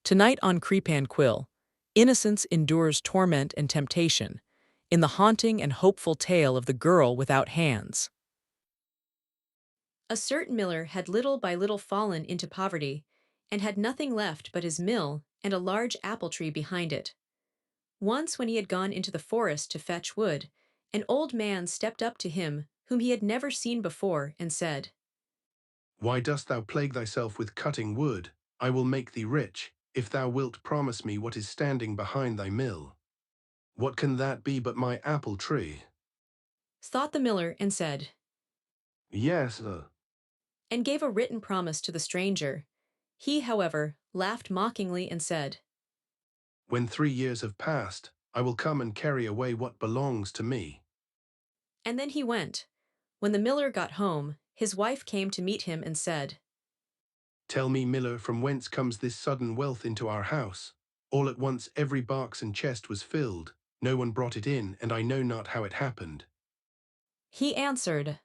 Tonight on CreepAndQuill, innocence endures torment and temptation, in the haunting and hopeful tale of the girl without hands. A certain miller had little by little fallen into poverty, and had nothing left but his mill and a large apple tree behind it. Once, when he had gone into the forest to fetch wood, an old man stepped up to him, whom he had never seen before, and said, Why dost thou plague thyself with cutting wood? I will make thee rich, if thou wilt promise me what is standing behind thy mill. What can that be but my apple tree? thought the miller, and said, Yes, and gave a written promise to the stranger. He, however, laughed mockingly and said, when 3 years have passed, I will come and carry away what belongs to me. and then he went. When the miller got home, his wife came to meet him and said, Tell me, miller, from whence comes this sudden wealth into our house? All at once every box and chest was filled, no one brought it in, and I know not how it happened. He answered,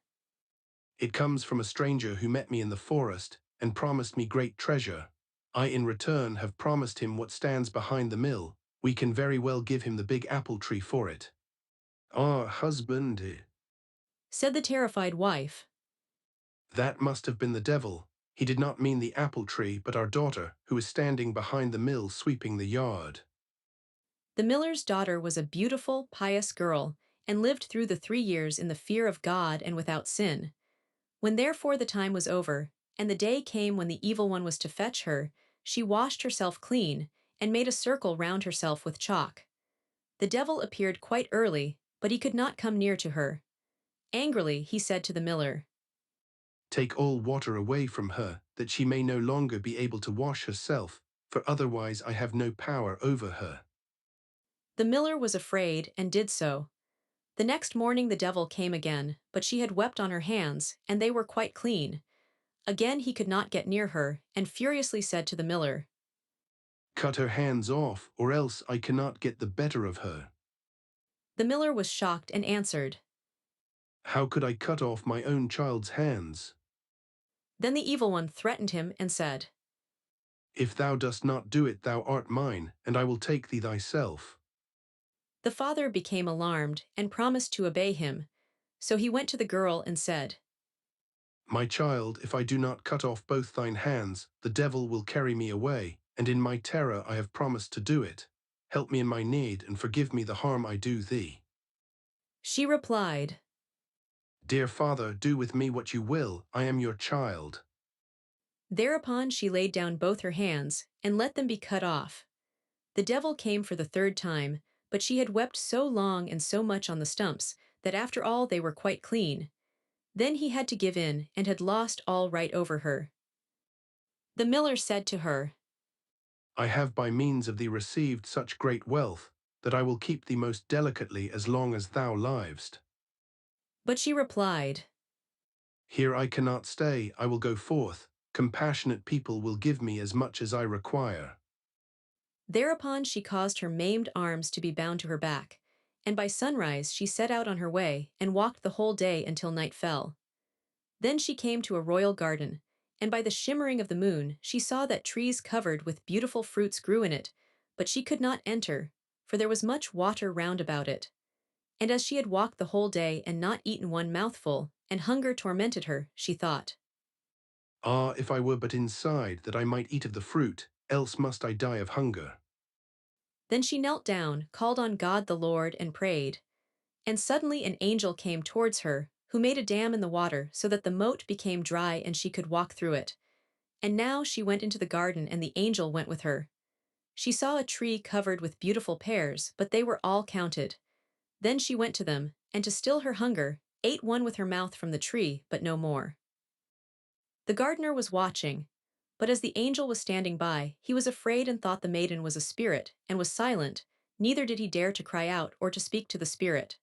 It comes from a stranger who met me in the forest, and promised me great treasure. I in return have promised him what stands behind the mill. We can very well give him the big apple tree for it. Ah, husband, said the terrified wife. that must have been the devil. He did not mean the apple tree, but our daughter, who is standing behind the mill sweeping the yard. The miller's daughter was a beautiful, pious girl, and lived through the 3 years in the fear of God and without sin. When therefore the time was over, and the day came when the evil one was to fetch her, she washed herself clean, and made a circle round herself with chalk. The devil appeared quite early, but he could not come near to her. Angrily he said to the miller, Take all water away from her, that she may no longer be able to wash herself, for otherwise I have no power over her. The miller was afraid, and did so. The next morning the devil came again, but she had wept on her hands, and they were quite clean. Again he could not get near her, and furiously said to the miller, Cut her hands off, or else I cannot get the better of her. The miller was shocked and answered. How could I cut off my own child's hands? Then the evil one threatened him and said, If thou dost not do it, thou art mine, and I will take thee thyself. The father became alarmed and promised to obey him. So he went to the girl and said, My child, if I do not cut off both thine hands, the devil will carry me away, and in my terror I have promised to do it. Help me in my need, and forgive me the harm I do thee. She replied, Dear father, do with me what you will, I am your child. Thereupon she laid down both her hands and let them be cut off. The devil came for the third time, but she had wept so long and so much on the stumps that after all they were quite clean. Then he had to give in and had lost all right over her. The miller said to her, I have by means of thee received such great wealth, that I will keep thee most delicately as long as thou livest. but she replied, Here I cannot stay, I will go forth. Compassionate people will give me as much as I require. Thereupon she caused her maimed arms to be bound to her back, and by sunrise she set out on her way and walked the whole day until night fell. Then she came to a royal garden, and by the shimmering of the moon she saw that trees covered with beautiful fruits grew in it, but she could not enter, for there was much water round about it. And as she had walked the whole day and not eaten one mouthful, and hunger tormented her, she thought, Ah, if I were but inside, that I might eat of the fruit, else must I die of hunger. Then she knelt down, called on God the Lord, and prayed. And suddenly an angel came towards her, who made a dam in the water so that the moat became dry and she could walk through it. And now she went into the garden and the angel went with her. She saw a tree covered with beautiful pears, but they were all counted. Then she went to them, and to still her hunger, ate one with her mouth from the tree, but no more. The gardener was watching, but as the angel was standing by, he was afraid and thought the maiden was a spirit, and was silent, neither did he dare to cry out or to speak to the spirit.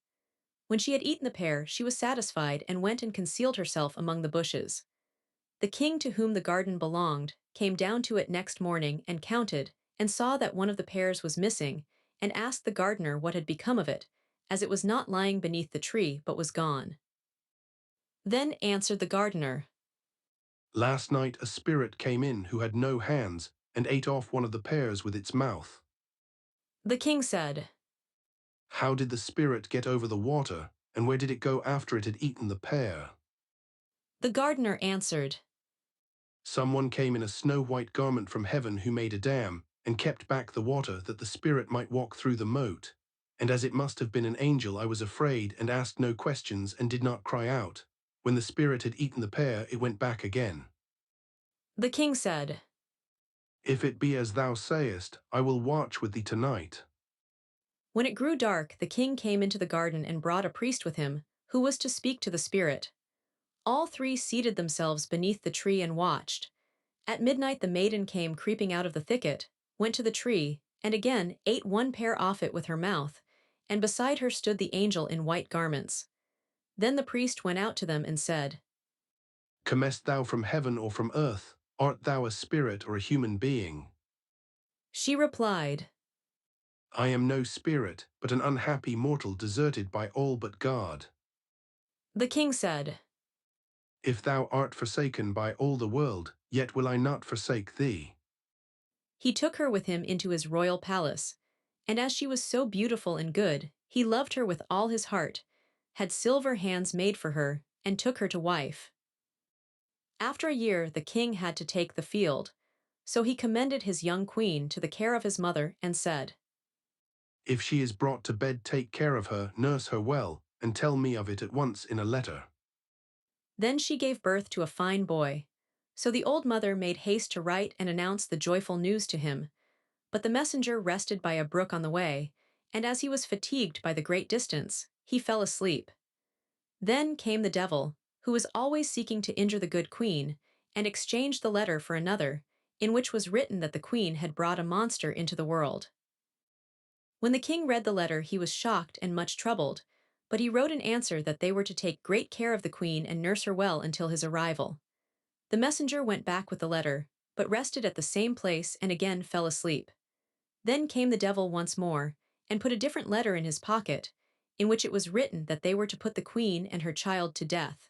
When she had eaten the pear, she was satisfied and went and concealed herself among the bushes. The king to whom the garden belonged came down to it next morning and counted, and saw that one of the pears was missing, and asked the gardener what had become of it, as it was not lying beneath the tree but was gone. Then answered the gardener, Last night a spirit came in who had no hands, and ate off one of the pears with its mouth. The king said, How did the spirit get over the water, and where did it go after it had eaten the pear? The gardener answered, Someone came in a snow-white garment from heaven who made a dam, and kept back the water that the spirit might walk through the moat. And as it must have been an angel, I was afraid and asked no questions and did not cry out. When the spirit had eaten the pear, it went back again. The king said, If it be as thou sayest, I will watch with thee tonight. When it grew dark, the king came into the garden and brought a priest with him, who was to speak to the spirit. All three seated themselves beneath the tree and watched. At midnight the maiden came creeping out of the thicket, went to the tree, and again ate one pear off it with her mouth, and beside her stood the angel in white garments. Then the priest went out to them and said, Comest thou from heaven or from earth? Art thou a spirit or a human being? She replied, I am no spirit, but an unhappy mortal deserted by all but God. The king said, If thou art forsaken by all the world, yet will I not forsake thee. He took her with him into his royal palace, and as she was so beautiful and good, he loved her with all his heart, had silver hands made for her, and took her to wife. After a year the king had to take the field, so he commended his young queen to the care of his mother and said, If she is brought to bed, take care of her, nurse her well, and tell me of it at once in a letter. Then she gave birth to a fine boy. So the old mother made haste to write and announce the joyful news to him. But the messenger rested by a brook on the way, and as he was fatigued by the great distance, he fell asleep. Then came the devil, who was always seeking to injure the good queen, and exchanged the letter for another, in which was written that the queen had brought a monster into the world. When the king read the letter, he was shocked and much troubled, but he wrote an answer that they were to take great care of the queen and nurse her well until his arrival. The messenger went back with the letter, but rested at the same place and again fell asleep. Then came the devil once more, and put a different letter in his pocket, in which it was written that they were to put the queen and her child to death.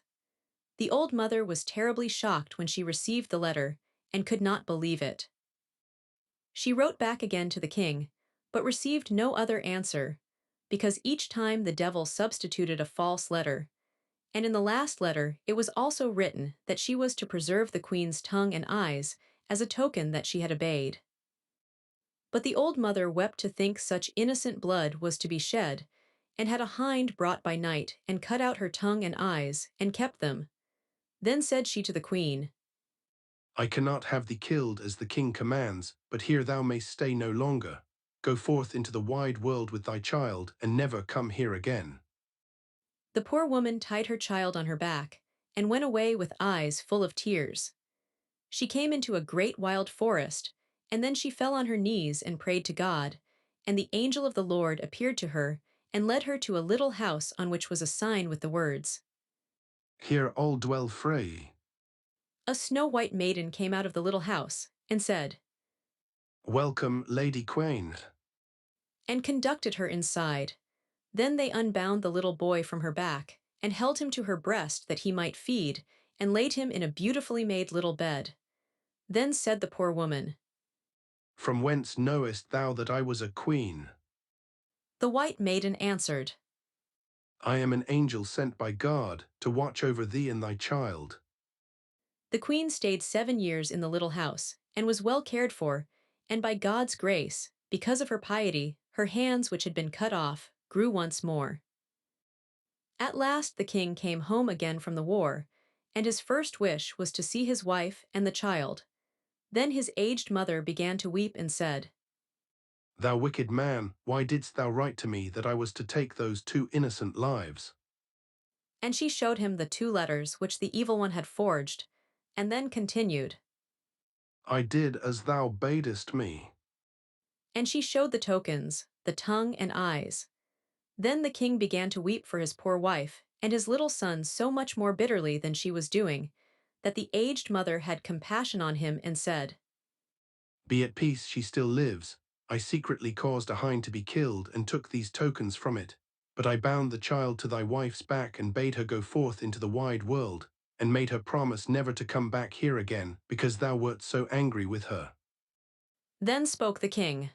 The old mother was terribly shocked when she received the letter, and could not believe it. She wrote back again to the king, but received no other answer, because each time the devil substituted a false letter, and in the last letter it was also written that she was to preserve the queen's tongue and eyes as a token that she had obeyed. But the old mother wept to think such innocent blood was to be shed, and had a hind brought by night, and cut out her tongue and eyes, and kept them. Then said she to the queen, I cannot have thee killed as the king commands, but here thou mayst stay no longer. Go forth into the wide world with thy child, and never come here again. The poor woman tied her child on her back, and went away with eyes full of tears. She came into a great wild forest, and then she fell on her knees and prayed to God, and the angel of the Lord appeared to her, and led her to a little house on which was a sign with the words, Here all dwell free. A snow-white maiden came out of the little house, and said, Welcome, Lady Queen. and conducted her inside. Then they unbound the little boy from her back, and held him to her breast that he might feed, and laid him in a beautifully made little bed. Then said the poor woman, From whence knowest thou that I was a queen? The white maiden answered, I am an angel sent by God to watch over thee and thy child. The queen stayed 7 years in the little house, and was well cared for, and by God's grace, because of her piety, her hands which had been cut off, grew once more. At last the king came home again from the war, and his first wish was to see his wife and the child. Then his aged mother began to weep and said, Thou wicked man, why didst thou write to me that I was to take those 2 innocent lives? and she showed him the 2 letters which the evil one had forged, and then continued, I did as thou badest me. and she showed the tokens, the tongue and eyes. Then the king began to weep for his poor wife and his little son so much more bitterly than she was doing, that the aged mother had compassion on him and said, Be at peace, she still lives. I secretly caused a hind to be killed and took these tokens from it. But I bound the child to thy wife's back and bade her go forth into the wide world, and made her promise never to come back here again, because thou wert so angry with her. Then spoke the king.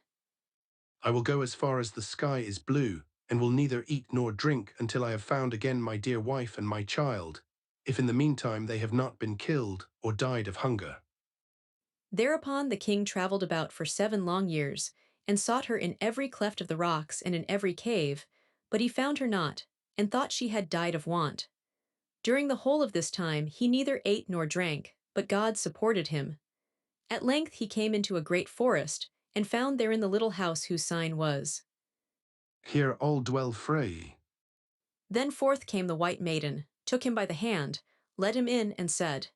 I will go as far as the sky is blue, and will neither eat nor drink until I have found again my dear wife and my child, if in the meantime they have not been killed or died of hunger. Thereupon the king traveled about for 7 long years, and sought her in every cleft of the rocks and in every cave, but he found her not, and thought she had died of want. During the whole of this time he neither ate nor drank, but God supported him. At length he came into a great forest, and found therein the little house whose sign was. Here all dwell free. Then forth came the white maiden, took him by the hand, led him in, and said,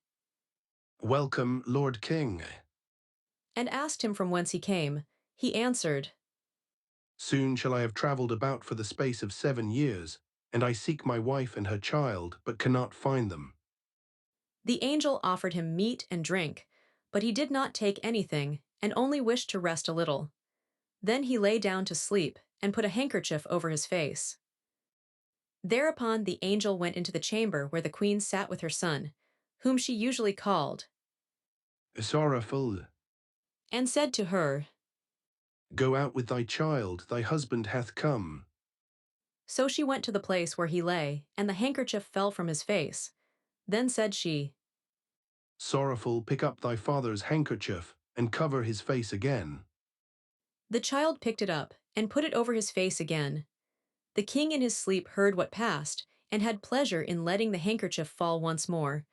Welcome, Lord King. and asked him from whence he came. He answered, Soon shall I have travelled about for the space of 7 years, and I seek my wife and her child, but cannot find them. The angel offered him meat and drink, but he did not take anything, and only wished to rest a little. Then he lay down to sleep, and put a handkerchief over his face. Thereupon the angel went into the chamber where the queen sat with her son, whom she usually called, Sorrowful, and said to her, go out with thy child, thy husband hath come. So she went to the place where he lay, and the handkerchief fell from his face. Then said she, Sorrowful, pick up thy father's handkerchief, and cover his face again. The child picked it up, and put it over his face again. The king in his sleep heard what passed, and had pleasure in letting the handkerchief fall once more.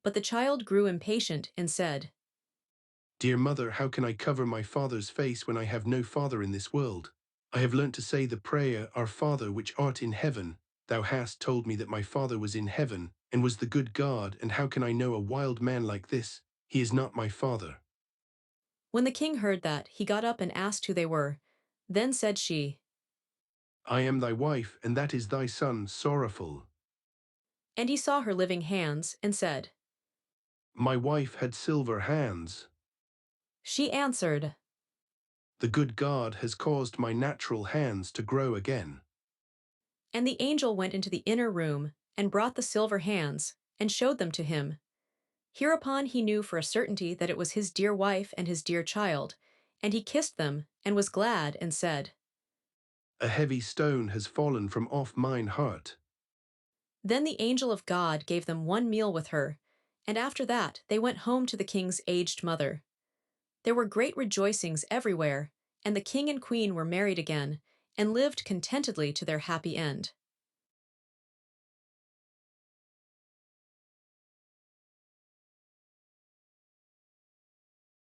But the child grew impatient, and said, Dear mother, how can I cover my father's face when I have no father in this world? I have learnt to say the prayer, Our Father which art in heaven. Thou hast told me that my father was in heaven, and was the good God, and how can I know a wild man like this? He is not my father. When the king heard that, he got up and asked who they were. Then said she, I am thy wife, and that is thy son, Sorrowful. and he saw her living hands, and said, My wife had silver hands. she answered, The good God has caused my natural hands to grow again. and the angel went into the inner room, and brought the silver hands, and showed them to him. Hereupon he knew for a certainty that it was his dear wife and his dear child, and he kissed them, and was glad, and said, A heavy stone has fallen from off mine heart. Then the angel of God gave them one meal with her, and after that they went home to the king's aged mother. There were great rejoicings everywhere, and the king and queen were married again, and lived contentedly to their happy end.